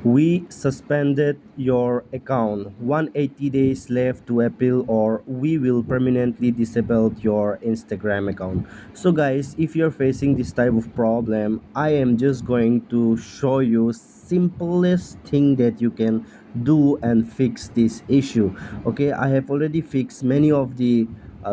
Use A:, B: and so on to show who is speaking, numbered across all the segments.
A: We suspended your account. 180 days left to appeal, or we will permanently disable your Instagram account. So guys, if you're facing this type of problem, I am just going to show you simplest thing that you can do and fix this issue. Okay, I have already fixed many of the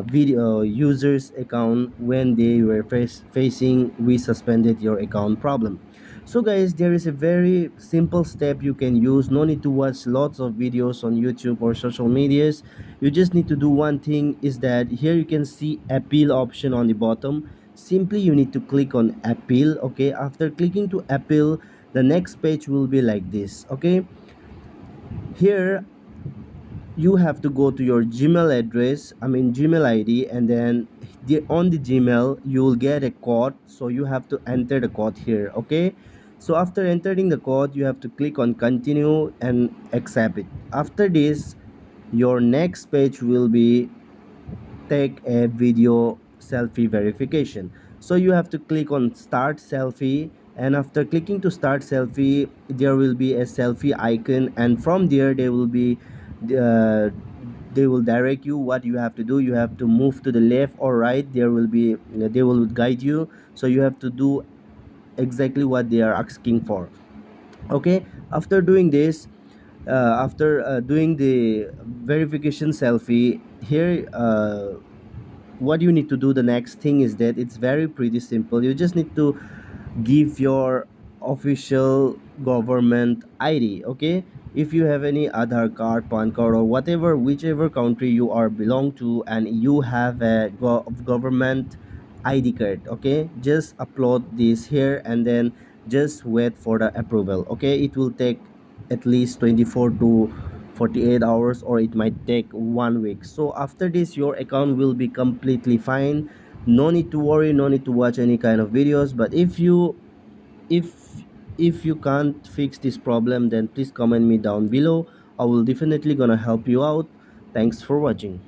A: video users account when they were facing we suspended your account problem. So guys, there is a very simple step you can use. No need to watch lots of videos on YouTube or social medias. You just need to do one thing, is that here you can see appeal option on the bottom. Simply you need to click on appeal. Okay, after clicking to appeal, the next page will be like this. Okay, here you have to go to your Gmail address, Gmail ID, and then on the Gmail you will get a code, so you have to enter the code here. Okay, so after entering the code, you have to click on continue and accept it. After this, your next page will be take a video selfie verification. So you have to click on start selfie, and after clicking to start selfie, there will be a selfie icon, and from there uh, they will direct you what you have to do. You have to move to the left or right. They will guide you, so you have to do exactly what they are asking for. Okay, after doing this, after doing the verification selfie here, what you need to do, the next thing is that it's very pretty simple. You just need to give your official government ID. Okay, if you have any Aadhaar card, PAN card, or whatever, whichever country you are belong to, and you have a government ID card, okay, just upload this here and then just wait for the approval. Okay, it will take at least 24 to 48 hours, or it might take 1 week. So after this, your account will be completely fine. No need to worry, no need to watch any kind of videos. But if if you can't fix this problem, then please comment me down below. I will definitely gonna help you out. Thanks for watching.